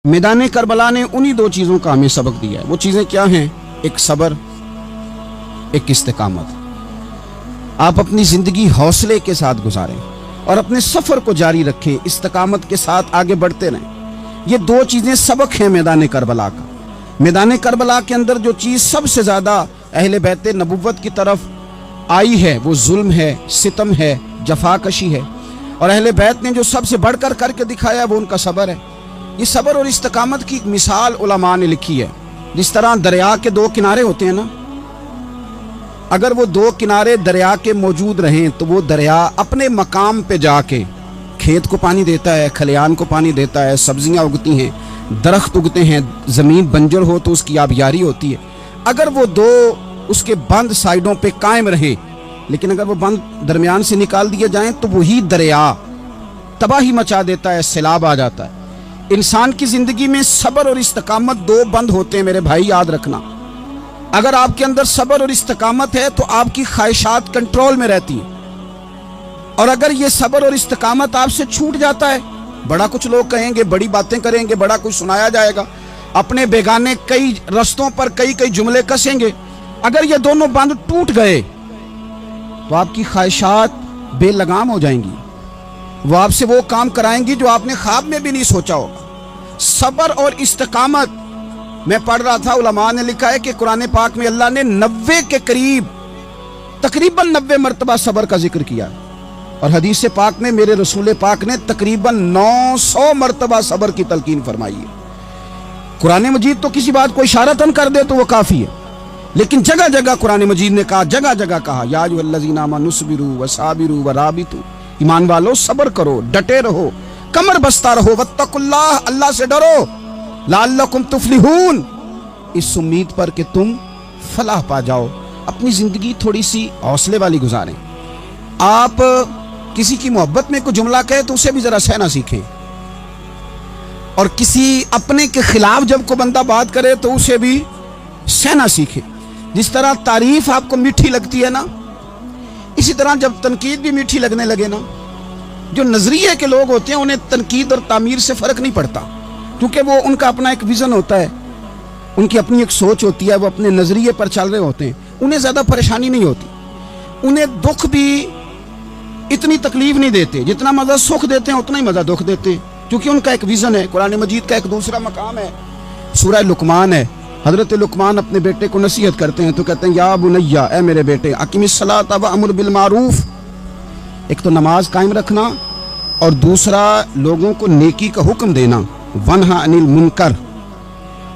मैदान करबला ने उन्हीं दो चीज़ों का हमें सबक दिया है। वो चीज़ें क्या हैं? एक सब्र, एक इस्तिकामत। आप अपनी ज़िंदगी हौसले के साथ गुजारें और अपने सफ़र को जारी रखें, इस्तिकामत के साथ आगे बढ़ते रहें। ये दो चीज़ें सबक हैं मैदान करबला का। मैदान करबला के अंदर जो चीज़ सबसे ज़्यादा अहले बैत नबुव्वत की तरफ आई है वो जुल्म है, सितम है, जफाकशी है। और अहले बैत ने जो सबसे बढ़कर करके दिखाया वो उनका सब्र है। ये सब्र और इस्तिकामत की एक मिसाल उलमा ने लिखी है। जिस तरह दरिया के दो किनारे होते हैं ना, अगर वो दो किनारे दरिया के मौजूद रहें तो वो दरिया अपने मकाम पे जाके खेत को पानी देता है, खलियान को पानी देता है, सब्जियां उगती हैं, दरख्त उगते हैं, ज़मीन बंजर हो तो उसकी आबियारी होती है। अगर वो दो उसके बंद साइडों पे कायम रहे, लेकिन अगर वो बंद दरमियान से निकाल दिए जाएं तो वही दरिया तबाही मचा देता है, सैलाब आ जाता है। इंसान की ज़िंदगी में सब्र और इस्तिकामत दो बंद होते हैं मेरे भाई, याद रखना। अगर आपके अंदर सब्र और इस्तिकामत है तो आपकी ख्वाहिशात कंट्रोल में रहती हैं, और अगर ये सब्र और इस्तिकामत आपसे छूट जाता है, बड़ा कुछ लोग कहेंगे, बड़ी बातें करेंगे, बड़ा कुछ सुनाया जाएगा, अपने बेगाने कई रस्तों पर कई कई जुमले कसेंगे। अगर ये दोनों बंद टूट गए तो आपकी ख्वाहिशात बेलगाम हो जाएंगी। वो आपसे वो काम कराएंगी जो आपने ख्वाब में भी नहीं सोचा होगा। सब्र और इस्तिकामत, मैं पढ़ रहा था, उलमा ने लिखा है कि कुरान पाक में अल्लाह ने 90 के करीब, तकरीबन 90 मरतबा सब्र का जिक्र किया, और हदीस पाक में मेरे रसूल पाक ने तकरीबन 900 मरतबा सब्र की तलकीन फरमाई है। कुरान मजीद तो किसी बात को इशारतन कर दे तो वो काफ़ी है, लेकिन जगह जगह कुरान मजीद ने कहा, जगह जगह कहा, या अय्युहल्लज़ीना आमनू सबिरू वसाबिरू वराबितू, ईमान वालों सब्र करो, डटे रहो, कमर बस्ता रहो, वत्तकुल्लाह, अल्लाह से डरो, लअल्लकुम तुफ्लिहून, इस उम्मीद पर कि तुम फलाह पा जाओ। अपनी जिंदगी थोड़ी सी हौसले वाली गुजारें। आप किसी की मोहब्बत में कोई जुमला कहे तो उसे भी जरा सहना सीखें, और किसी अपने के खिलाफ जब कोई बंदा बात करे तो उसे भी सहना सीखे। जिस तरह तारीफ आपको मीठी लगती है ना, इसी तरह जब तनकीद भी मीठी लगने लगे ना, जो नजरिए के लोग होते हैं उन्हें तनकीद और तामीर से फर्क नहीं पड़ता, क्योंकि वो उनका अपना एक विजन होता है, उनकी अपनी एक सोच होती है, वो अपने नजरिए पर चल रहे होते हैं, उन्हें ज्यादा परेशानी नहीं होती। उन्हें दुख भी इतनी तकलीफ नहीं देते, जितना मजा सुख देते हैं उतना ही मजा दुख देते हैं, क्योंकि उनका एक विजन है। कुरान मजीद का एक दूसरा मकाम है, सूरह लुकमान है। हजरत लुकमान अपने बेटे को नसीहत करते हैं तो कहते हैं, या बुनैया, ए मेरे बेटे, अकीमिस्सलात व अम्र बिल मारूफ, एक तो नमाज कायम रखना, और दूसरा लोगों को नेकी का हुक्म देना, वन्हा अनिल मुनकर,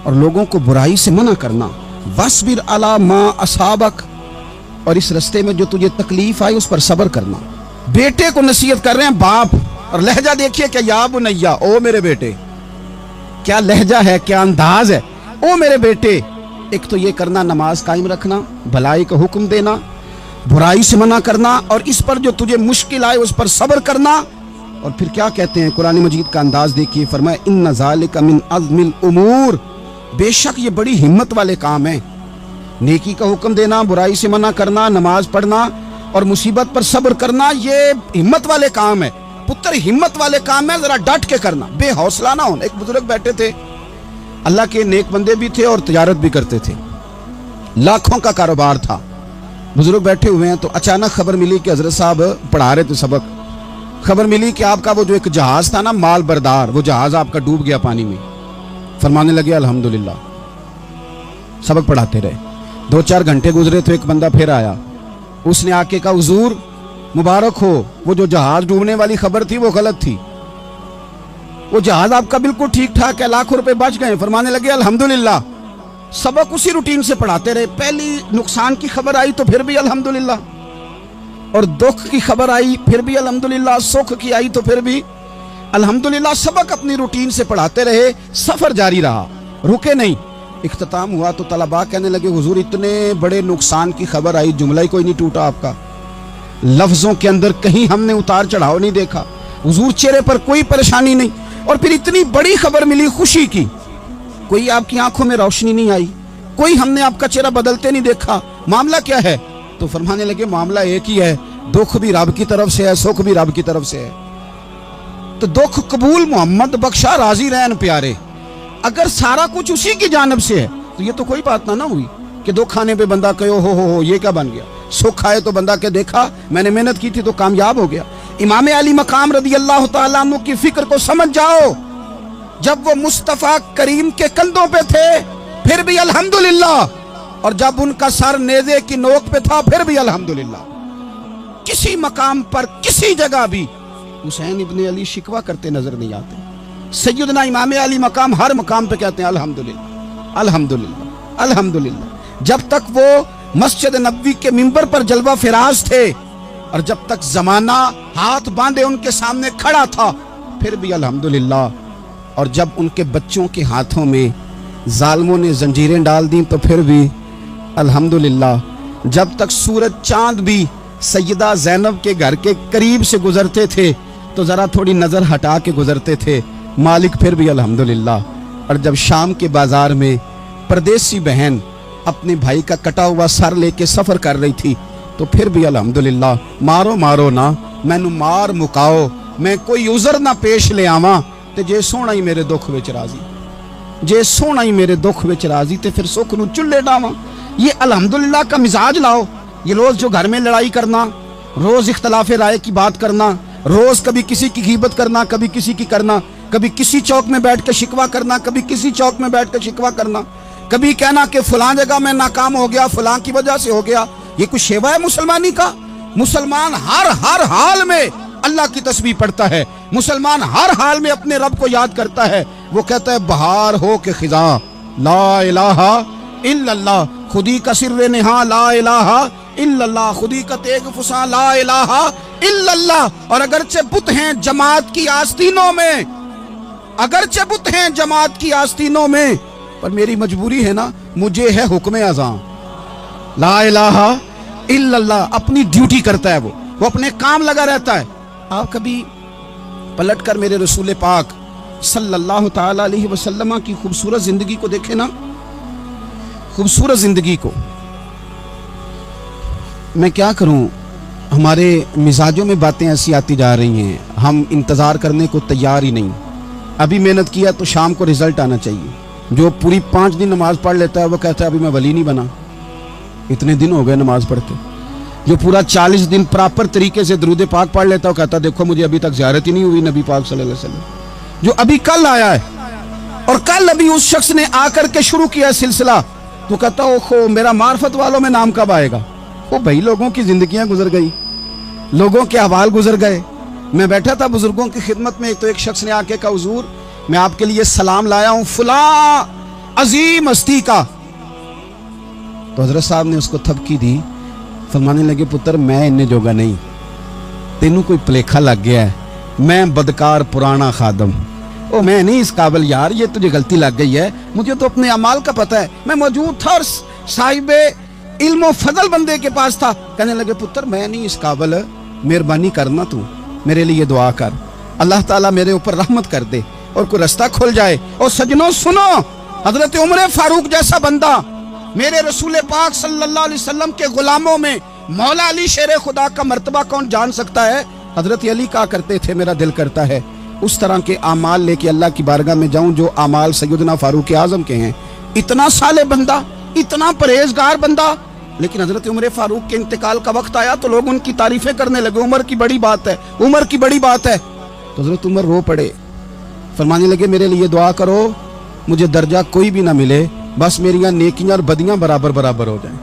और लोगों को बुराई से मना करना, वस्बिर अला मा असाबक, और इस रास्ते में जो तुझे तकलीफ आई उस पर सब्र करना। बेटे को नसीहत कर रहे हैं बाप, और लहजा देखिए क्या, या बुनैया, ओ मेरे बेटे, क्या लहजा है, क्या अंदाज है, ओ मेरे बेटे। एक तो ये करना, नमाज कायम रखना, भलाई का हुक्म देना, बुराई से मना करना, और इस पर जो तुझे मुश्किल आए उस पर सब्र करना। और फिर क्या कहते हैं कुरान मजीद का अंदाज देखिए, फरमाया इन्ना ज़ालिका मिन अज़्मिल उमूर, बेशक ये बड़ी हिम्मत वाले काम है। नेकी का हुक्म देना, बुराई से मना करना, नमाज पढ़ना और मुसीबत पर सब्र करना, ये हिम्मत वाले काम है पुत्र, हिम्मत वाले काम है, जरा डट के करना, बेहौसला ना होना। एक बुजुर्ग बैठे थे, अल्लाह के नेक बंदे भी थे और तिजारत भी करते थे, लाखों का कारोबार था। बुजुर्ग बैठे हुए हैं तो अचानक खबर मिली कि हजरत साहब पढ़ा रहे थे सबक। खबर मिली कि आपका वो जो एक जहाज था ना, माल बरदार, वो जहाज आपका डूब गया पानी में। फरमाने लगे अल्हम्दुलिल्लाह, सबक पढ़ाते रहे। 2-4 घंटे गुजरे तो एक बंदा फिर आया, उसने आके कहा, हुजूर मुबारक हो, वो जो जहाज डूबने वाली खबर थी वो गलत थी, वो जहाज आपका बिल्कुल ठीक ठाक है, लाखों रुपए बच गए। फरमाने लगे अल्हम्दुलिल्लाह। सबक उसी रूटीन से पढ़ाते रहे। पहली नुकसान की खबर आई तो फिर भी अल्हम्दुलिल्लाह, और दुख की खबर आई फिर भी अल्हम्दुलिल्लाह, सुख की आई तो फिर भी अल्हम्दुलिल्लाह। सबक अपनी रूटीन से पढ़ाते रहे, सफर जारी रहा, रुके नहीं। इख्तिताम हुआ तो तलबा कहने लगे, हुजूर इतने बड़े नुकसान की खबर आई, जुमला ही कोई नहीं टूटा आपका, लफ्जों के अंदर कहीं हमने उतार चढ़ाव नहीं देखा, हुजूर चेहरे पर कोई परेशानी नहीं, और फिर इतनी बड़ी खबर मिली खुशी की, कोई आपकी आंखों में रोशनी नहीं आई, कोई हमने आपका चेहरा बदलते नहीं देखा, मामला क्या है? तो फरमाने लगे, मामला एक ही है, दुख भी रब की तरफ से है, सुख भी रब की तरफ से है। तो दुख कबूल मोहम्मद बख्शा राजी रहन प्यारे, अगर सारा कुछ उसी की जानिब से है तो ये तो कोई बात ना हुई कि दो खाने पे बंदा कहो हो ये क्या बन गया। सुख आए तो बंदा के देखा मैंने मेहनत की थी तो कामयाब हो गया। इमाम अली मकाम रदी अल्लाह तआला अन्हु की फिक्र को समझ जाओ, जब वो मुस्तफा करीम के कंधों पे थे फिर भी अल्हम्दुलिल्लाह, और जब उनका सर नेज़े की नोक पे था फिर भी अल्हम्दुलिल्लाह। किसी मकाम पर किसी जगह भी हुसैन इब्ने अली शिकवा करते नजर नहीं आते। सैयदना इमाम अली मकाम हर मकाम पे कहते हैं अल्हम्दुलिल्लाह अल्हम्दुलिल्लाह अल्हम्दुलिल्लाह। जब तक वो मस्जिद नबवी के मिंबर पर जलवा फिराज थे और जब तक जमाना हाथ बांधे उनके सामने खड़ा था फिर भी अल्हम्दुलिल्लाह। और जब उनके बच्चों के हाथों में जालिमों ने जंजीरें डाल दी तो फिर भी अल्हम्दुलिल्लाह। जब तक सूरज चांद भी सैयदा ज़ैनब के घर के करीब से गुजरते थे तो ज़रा थोड़ी नज़र हटा के गुजरते थे मालिक, फिर भी अल्हम्दुलिल्लाह। और जब शाम के बाज़ार में परदेसी बहन अपने भाई का कटा हुआ सर लेके सफ़र कर रही थी तो फिर भी अल्हम्दुलिल्लाह। मारो मारो ना मैनू मार मुकाओ, मैं कोई उज़र ना पेश ले आवां ते जे सोहना ही मेरे दुख विच राजी, जे सोहना ही मेरे दुख विच राजी ते फिर सुख नू चुल्ले डावां। ये अल्हम्दुलिल्लाह का मिजाज लाओ। ये रोज़ जो घर में लड़ाई करना, रोज़ इख्तलाफ राय की बात करना, रोज़ कभी किसी की गीबत करना, कभी किसी की करना, कभी किसी चौक में बैठ के शिकवा करना, कभी किसी चौक में बैठ कर शिकवा करना, कभी कहना कि फलां जगह में नाकाम हो गया फलां की वजह से हो गया। ये कुछ शेवा है मुसलमानी का? मुसलमान हर हाल में अल्लाह की तस्बीह पढ़ता है, मुसलमान हर हाल में अपने रब को याद करता है। वो कहता है बहार हो के खिजा ला इलाहा इल्लल्लाह, खुदी का सिर्रे नेहा ला इलाहा इल्लल्लाह, खुदी का तेग फुसा ला इलाहा इल्लल्लाह। और अगरचे बुत हैं जमात की आस्तीनों में, अगरचे बुत हैं जमात की आस्तीनों में, पर मेरी मजबूरी है ना, मुझे है हुक्म अज़ां ला इलाहा इल्लल्लाह। अपनी ड्यूटी करता है वो अपने काम लगा रहता है। आप कभी पलट कर मेरे रसूल पाक सल्लल्लाहु ताला अलैहि वसल्लम की खूबसूरत जिंदगी को देखें ना, खूबसूरत जिंदगी को। मैं क्या करूं, हमारे मिजाजों में बातें ऐसी आती जा रही हैं, हम इंतज़ार करने को तैयार ही नहीं। अभी मेहनत किया तो शाम को रिजल्ट आना चाहिए। जो पूरी 5 दिन नमाज पढ़ लेता है वो कहता है अभी मैं वली नहीं बना, इतने दिन हो गए नमाज पढ़ते। जो पूरा 40 दिन प्रॉपर तरीके से दरूद पाक पढ़ लेता है वो कहता है देखो मुझे अभी तक ज़ियारत ही नहीं हुई नबी पाक सल्लल्लाहु अलैहि वसल्लम। जो अभी कल आया है और कल अभी उस शख्स ने आकर के शुरू किया सिलसिला तो कहता ओहो मेरा मार्फत वालों में नाम कब आएगा। वो भाई लोगों की जिंदगियां गुजर गई, लोगों के अहवाल गुजर गए। मैं बैठा था बुजुर्गों की खिदमत में, तो एक शख्स ने आके कहा हुजूर मैं आपके लिए सलाम लाया हूं फला अजीम हस्ती का। तो हजरत साहब ने उसको थपकी दी, फरमाने लगे पुत्र मैं इन्ने जोगा नहीं, तेनू कोई भुलेखा लग गया है, मैं बदकार पुराना खादम, ओ मैं नहीं इस काबिल यार, ये तुझे गलती लग गई है, मुझे तो अपने अमाल का पता है, मैं मौजूद था और साहिबे इल्म फजल बंदे के पास था। कहने लगे पुत्र मैं नहीं इस काबिल, मेहरबानी करना तू मेरे लिए दुआ कर, अल्लाह ताला मेरे ऊपर रहमत कर दे और कोई रास्ता खुल जाए। और सजनों सुनो, हजरत उमर फारूक जैसा बंदा मेरे रसूल पाक सल्लल्लाहु अलैहि वसल्लम के गुलामों में मौला अली शेर खुदा का मर्तबा कौन जान सकता है। हजरत अली कहा करते थे मेरा दिल करता है उस तरह के आमाल लेके अल्लाह की बारगाह में जाऊं जो आमाल सैयदना फारूक आजम के हैं। इतना साले बंदा, इतना परहेजगार बंदा, लेकिन हजरत उमर फारूक के इंतकाल का वक्त आया तो लोग उनकी तारीफें करने लगे, उमर की बड़ी बात है, उमर की बड़ी बात है। तो हजरत उमर रो पड़े, फरमाने लगे मेरे लिए दुआ करो, मुझे दर्जा कोई भी ना मिले, बस मेरियां नेकियां और बदियां बराबर बराबर हो जाएं,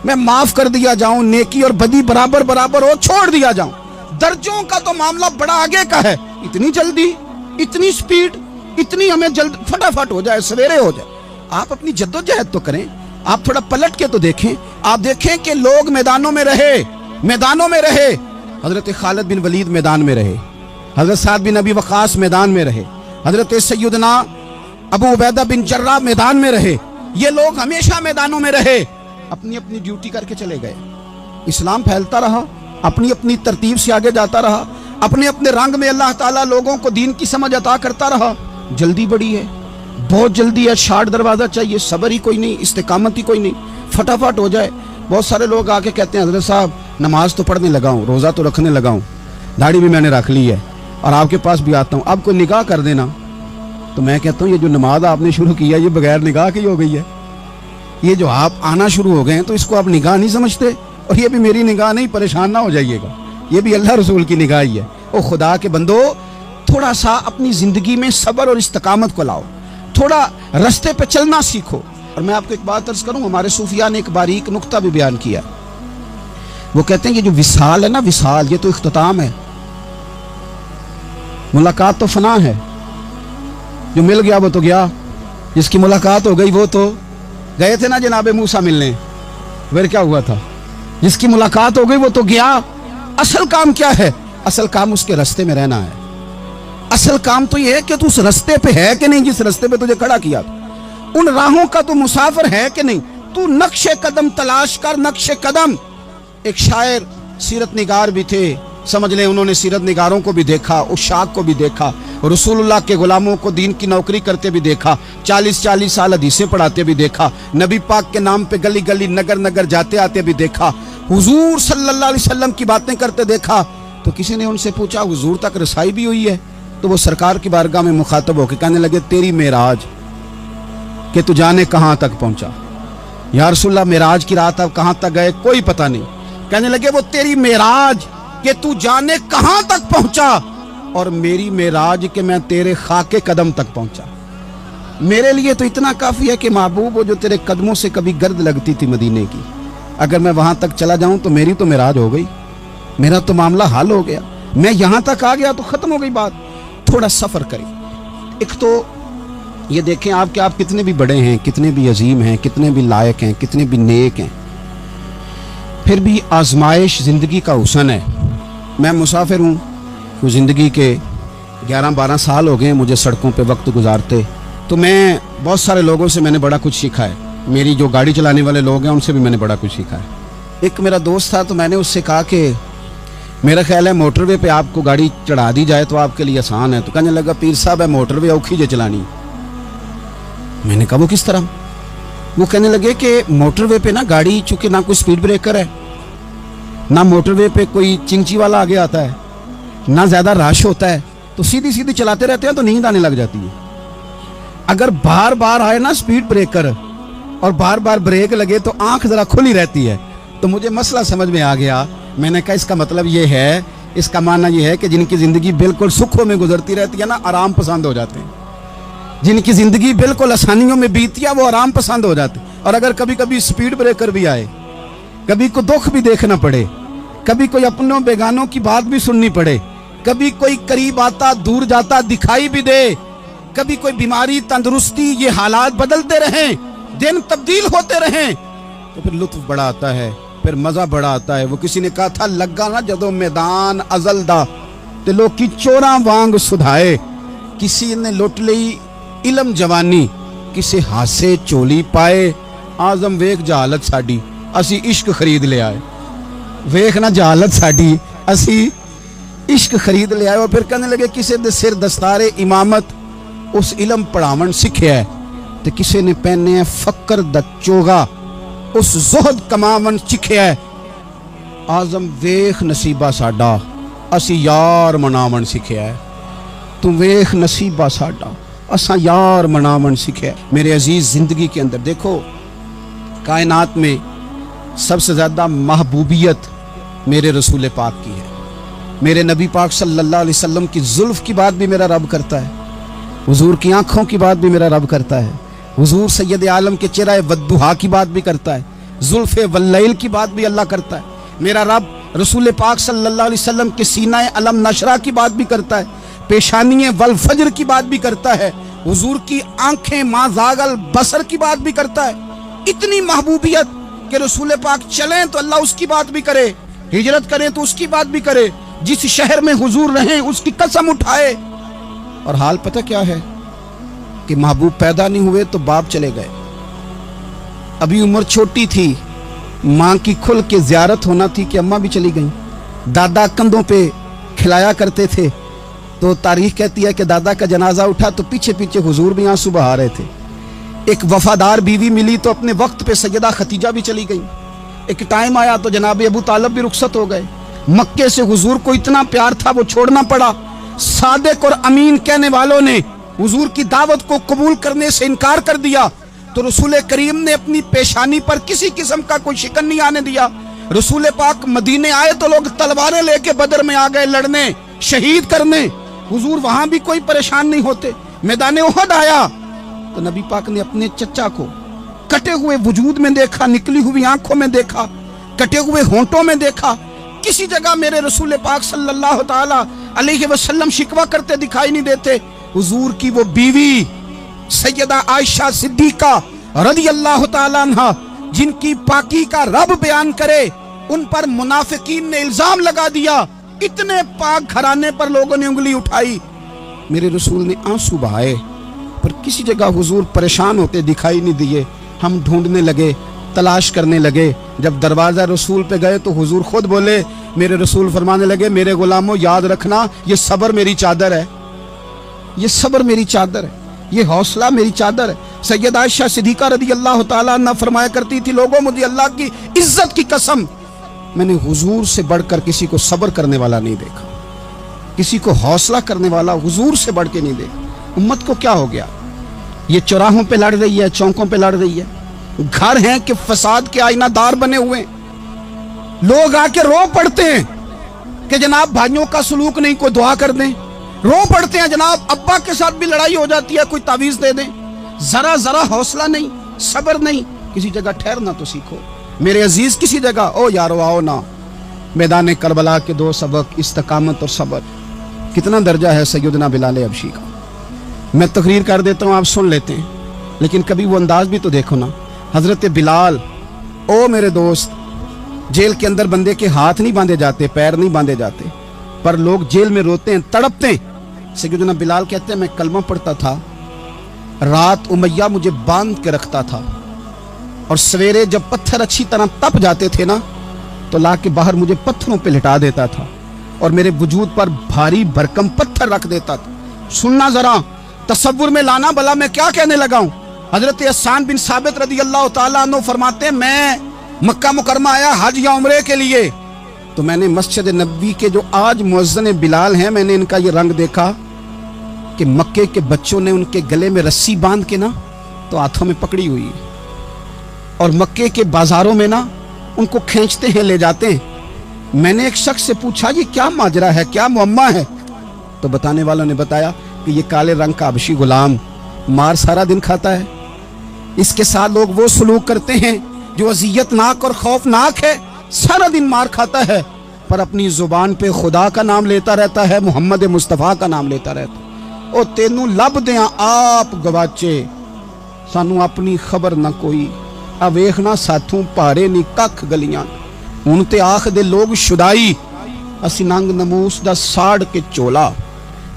मैं माफ कर दिया जाऊं, नेकी और बदी बराबर बराबर हो, छोड़ दिया जाऊं। दर्जों का तो मामला बड़ा आगे का है, इतनी जल्दी, इतनी स्पीड, इतनी हमें जल्द फटाफट हो जाए, सवेरे हो जाए। आप अपनी जद्दोजहद तो करें, आप थोड़ा पलट के तो देखें, आप देखें कि लोग मैदानों में रहे, मैदानों में रहे। हजरत खालिद बिन वलीद मैदान में रहे, हजरत साद बिन अबी वकास मैदान में रहे, हजरत सैयदना अबू उबैदा बिन जर्राह मैदान में रहे। ये लोग हमेशा मैदानों में रहे, अपनी अपनी ड्यूटी करके चले गए। इस्लाम फैलता रहा, अपनी अपनी तरतीब से आगे जाता रहा, अपने अपने रंग में अल्लाह ताला लोगों को दीन की समझ अता करता रहा। जल्दी बड़ी है, बहुत जल्दी है, शार्ट दरवाजा चाहिए, सब्र ही कोई नहीं, इस्तिकामत ही कोई नहीं, फटाफट हो जाए। बहुत सारे लोग आके कहते हैं हजरत साहब नमाज तो पढ़ने लगा हूँ, रोज़ा तो रखने लगा हूँ, दाढ़ी भी मैंने रख ली है और आपके पास भी आता हूँ, अब कोई निगाह कर देना, تو میں کہتا ہوں یہ جو نماز آپ نے شروع کی ہے یہ بغیر نگاہ کی ہو گئی ہے. یہ جو آپ آنا شروع ہو گئے ہیں تو اس کو آپ نگاہ نہیں سمجھتے, اور یہ بھی میری نگاہ نہیں, پریشان نہ ہو جائیے گا, یہ بھی اللہ رسول کی نگاہ ہی ہے. او خدا کے بندو, تھوڑا سا اپنی زندگی میں صبر اور استقامت کو لاؤ, تھوڑا رستے پہ چلنا سیکھو. اور میں آپ کو ایک بات عرض کروں, ہمارے صوفیاء نے ایک باریک نقطہ بھی بیان کیا. وہ کہتے ہیں یہ جو وصال ہے نا, وصال یہ تو اختتام ہے, ملاقات تو فنا ہے. جو مل گیا وہ تو گیا, جس کی ملاقات ہو گئی وہ تو گئے تھے نا جناب موسیٰ ملنے, پھر کیا ہوا تھا؟ جس کی ملاقات ہو گئی وہ تو گیا. اصل کام کیا ہے؟ اصل کام اس کے رستے میں رہنا ہے. اصل کام تو یہ ہے کہ تو اس رستے پہ ہے کہ نہیں جس رستے پہ تجھے کھڑا کیا. ان راہوں کا تو مسافر ہے کہ نہیں, تو نقش قدم تلاش کر, نقش قدم. ایک شاعر سیرت نگار بھی تھے, سمجھ لیں انہوں نے سیرت نگاروں کو بھی دیکھا, عشاق کو بھی دیکھا, رسول اللہ کے غلاموں کو دین کی نوکری کرتے بھی دیکھا, 40 سال حدیثیں پڑھاتے بھی دیکھا, نبی پاک کے نام پہ گلی گلی نگر نگر جاتے آتے بھی دیکھا, حضور صلی اللہ علیہ وسلم کی باتیں کرتے دیکھا. تو کسی نے ان سے پوچھا حضور تک رسائی بھی ہوئی ہے؟ تو وہ سرکار کی بارگاہ میں مخاطب ہو کے کہنے لگے تیری معراج کہ تو جانے کہاں تک پہنچا. یا رسول اللہ معراج کی رات اب کہاں تک گئے کوئی پتہ نہیں. کہنے لگے وہ تیری معراج کہ تو جانے کہاں تک پہنچا, اور میری معراج کہ میں تیرے خاک قدم تک پہنچا. میرے لیے تو اتنا کافی ہے کہ محبوب وہ جو تیرے قدموں سے کبھی گرد لگتی تھی مدینے کی, اگر میں وہاں تک چلا جاؤں تو میری تو معراج ہو گئی, میرا تو معاملہ حل ہو گیا. میں یہاں تک آ گیا تو ختم ہو گئی بات. تھوڑا سفر کریں. ایک تو یہ دیکھیں آپ کہ آپ کتنے بھی بڑے ہیں, کتنے بھی عظیم ہیں, کتنے بھی لائق ہیں, کتنے بھی نیک ہیں, پھر بھی آزمائش زندگی کا حسن ہے. میں مسافر ہوں, وہ زندگی کے 11-12 سال ہو گئے مجھے سڑکوں پہ وقت گزارتے, تو میں بہت سارے لوگوں سے میں نے بڑا کچھ سیکھا ہے. میری جو گاڑی چلانے والے لوگ ہیں ان سے بھی میں نے بڑا کچھ سیکھا ہے. ایک میرا دوست تھا, تو میں نے اس سے کہا کہ میرا خیال ہے موٹر وے پہ آپ کو گاڑی چڑھا دی جائے تو آپ کے لیے آسان ہے. تو کہنے لگا پیر صاحب ہے موٹر وے اوکھی جے چلانی. میں نے کہا وہ کس طرح؟ وہ کہنے لگے کہ موٹر وے پہ نا گاڑی چونکہ نہ کوئی سپیڈ بریکر ہے, نہ موٹر وے پہ کوئی چنچی والا آگے آتا ہے, نہ زیادہ رش ہوتا ہے, تو سیدھی سیدھی چلاتے رہتے ہیں تو نیند آنے لگ جاتی ہے. اگر بار بار آئے نا سپیڈ بریکر اور بار بار بریک لگے تو آنکھ ذرا کھلی رہتی ہے. تو مجھے مسئلہ سمجھ میں آ گیا. میں نے کہا اس کا مطلب یہ ہے, اس کا معنی یہ ہے کہ جن کی زندگی بالکل سکھوں میں گزرتی رہتی ہے نا, آرام پسند ہو جاتے ہیں. جن کی زندگی بالکل آسانیوں میں بیتی ہے وہ آرام پسند ہو جاتے ہیں. اور اگر کبھی کبھی سپیڈ بریکر بھی آئے, کبھی کو دکھ بھی دیکھنا پڑے, کبھی کوئی اپنوں بیگانوں کی بات بھی سننی پڑے, کبھی کوئی قریب آتا دور جاتا دکھائی بھی دے, کبھی کوئی بیماری تندرستی, یہ حالات بدلتے رہیں, دن تبدیل ہوتے رہیں, تو پھر لطف بڑا آتا ہے, پھر مزہ بڑا آتا ہے. وہ کسی نے کہا تھا لگا نا جدو میدان ازل دا تے لوکی چوراں وانگ سدھائے, کسی نے لٹ لئی علم جوانی, کسی ہاسے چولی پائے, آزم ویک جہالت ساڈی اسی عشق خرید لے آئے. ویک نہ جہالت ساڈی اسی عشق خرید لے آئے. اور پھر کہنے لگے کسی دے سر دستار امامت اس علم پڑھاون سکھیا ہے, تے کسی نے پہنے ہے فقر دا چوگا اس زہد کماون سکھیا ہے. آزم ویخ نصیبہ ساڈا اسی یار مناون سکھیا ہے. تو ویخ نصیبہ ساڈا اساں یار مناون سکھیا ہے. میرے عزیز زندگی کے اندر دیکھو, کائنات میں سب سے زیادہ محبوبیت میرے رسول پاک کی ہے. میرے نبی پاک صلی اللہ علیہ وسلم کی زلف کی بات بھی میرا رب کرتا ہے, حضور کی آنکھوں کی بات بھی میرا رب کرتا ہے, حضور سید عالم کے چہرہ والضحیٰ کی بات بھی کرتا ہے, زلف واللیل کی بات بھی اللہ کرتا ہے. میرا رب رسول پاک صلی اللہ علیہ وسلم کے سینہ علم نشرہ کی بات بھی کرتا ہے, پیشانی والفجر کی بات بھی کرتا ہے, حضور کی آنکھیں ما زاغ البصر کی بات بھی کرتا ہے. اتنی محبوبیت کہ رسول پاک چلیں تو اللہ اس کی بات بھی کرے, ہجرت کریں تو اس کی بات بھی کرے, جس شہر میں حضور رہیں اس کی قسم اٹھائے. اور حال پتہ کیا ہے کہ محبوب پیدا نہیں ہوئے تو باپ چلے گئے, ابھی عمر چھوٹی تھی, ماں کی کھل کے زیارت ہونا تھی کہ اماں بھی چلی گئیں. دادا کندھوں پہ کھلایا کرتے تھے, تو تاریخ کہتی ہے کہ دادا کا جنازہ اٹھا تو پیچھے پیچھے حضور بھی آنسو بہا رہے تھے. ایک وفادار بیوی ملی تو اپنے وقت پہ سیدہ خدیجہ بھی چلی گئیں. ایک ٹائم آیا تو جناب ابو طالب بھی رخصت ہو گئے. مکے سے حضور کو اتنا پیار تھا وہ چھوڑنا پڑا. صادق اور امین کہنے والوں نے हुजूर की दावत को कबूल करने से इनकार कर दिया तो रसूल करीम ने अपनी पेशानी पर किसी किस्म का कोई शिकन नहीं आने दिया। रसूल पाक मदीने आए तो लोग तलवारें लेके बदर में आ गए लड़ने, शहीद करने, हुजूर वहां भी कोई परेशान नहीं होते। मैदान उहद आया तो नबी पाक ने अपने चचा को कटे हुए वजूद में देखा, निकली हुई आंखों में देखा, कटे हुए होंठों में देखा। किसी जगह मेरे रसूल पाक सल्लल्लाहु ताला अलैहि वसल्लम शिकवा करते दिखाई नहीं देते। हुजूर की वो बीवी सैयदा आयशा सिद्दीका रदियल्लाहु ताला अन्हा, जिनकी पाकी का रब बयान करे, उन पर मुनाफिकीन ने इल्जाम लगा दिया। इतने पाक घराने पर लोगों ने उंगली उठाई। मेरे रसूल ने आंसू बहाए, पर किसी जगह हुजूर परेशान होते दिखाई नहीं दिए। हम ढूंढने लगे, तलाश करने लगे। जब दरवाजा रसूल पे गए तो हुजूर खुद बोले, मेरे रसूल फरमाने लगे, मेरे गुलामों याद रखना, ये सब्र मेरी चादर है, ये सब्र मेरी चादर है, ये हौसला मेरी चादर है। सैयदा आयशा सिद्दीका रदियल्लाहु ताला अन्हा फरमाया करती थी, लोगों मुझे अल्लाह की इज्जत की कसम, मैंने हुजूर से बढ़कर किसी को सब्र करने वाला नहीं देखा, किसी को हौसला करने वाला हुजूर से बढ़ के नहीं देखा। उम्मत को क्या हो गया? ये चौराहों पे लड़ रही है, चौकों पे लड़ रही है, घर हैं कि फसाद के आईनादार बने हुए। लोग आके रो पड़ते हैं कि जनाब भाइयों का सलूक नहीं, कोई दुआ कर दें। रो पड़ते हैं जनाब अब्बा के साथ भी लड़ाई हो जाती है, कोई तावीज दे दें। जरा जरा हौसला नहीं, सब्र नहीं। किसी जगह ठहरना तो सीखो मेरे अजीज, किसी जगह ओ यारो आओ ना। मैदान करबला के दो सबक, इस्तकामत और सब्र। कितना दर्जा है सैयदना बिलाल हबशी का। मैं तकरीर कर देता हूँ, आप सुन लेते हैं, लेकिन कभी वो अंदाज भी तो देखो ना। हजरत बिलाल, ओ मेरे दोस्त, जेल के अंदर बंदे के हाथ नहीं बांधे जाते, पैर नहीं बांधे जाते, पर लोग जेल में रोते हैं, तड़पते हैं। सैयदना बिलाल कहते हैं, मैं कलमा पढ़ता था, रात उमैया मुझे बांध के रखता था, और सवेरे जब पत्थर अच्छी तरह तप जाते थे ना, तो ला के बाहर मुझे पत्थरों पे लिटा देता था और मेरे वजूद पर भारी भरकम पत्थर रख देता था। सुनना जरा, तसव्वुर में लाना, भला मैं क्या कहने लगा हूं। हजरत हसन बिन साबित रदियल्लाहु ताला अन्हु फरमाते हैं, मैं मक्का मुकरमा आया हज या उम्रे के लिए, तो मैंने मस्जिद नबी के जो आज मुअज्जिन बिलाल हैं, मैंने इनका ये रंग देखा कि मक्के के बच्चों ने उनके गले में रस्सी बांध के ना तो हाथों में पकड़ी हुई है, और मक्के के बाजारों में ना उनको खींचते हैं, ले जाते हैं। मैंने एक शख्स से पूछा, ये क्या माजरा है, क्या मुअम्मा है? तो बताने वालों ने बताया कि ये काले रंग का हबशी गुलाम मार सारा दिन खाता है, इसके साथ लोग वो सलूक करते हैं जो अजियतनाक और खौफनाक है। सारा दिन मार खाता है, पर अपनी जुबान पे खुदा का नाम लेता रहता है, मोहम्मद मुस्तफा का नाम लेता रहता है। ओ तेनू लब दिया आप गवाचे, सानू अपनी खबर ना कोई, आ वेखना साथों भारे नी कख गलियां। हुण ते आख दे लोग शुदाई, असी नंग नमूस दा साड़ के चोला,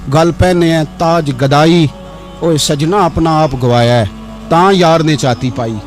गल पहने है ताज गदाई। ओए सजना अपना आप गवाया है, तां यार ने चाती पाई।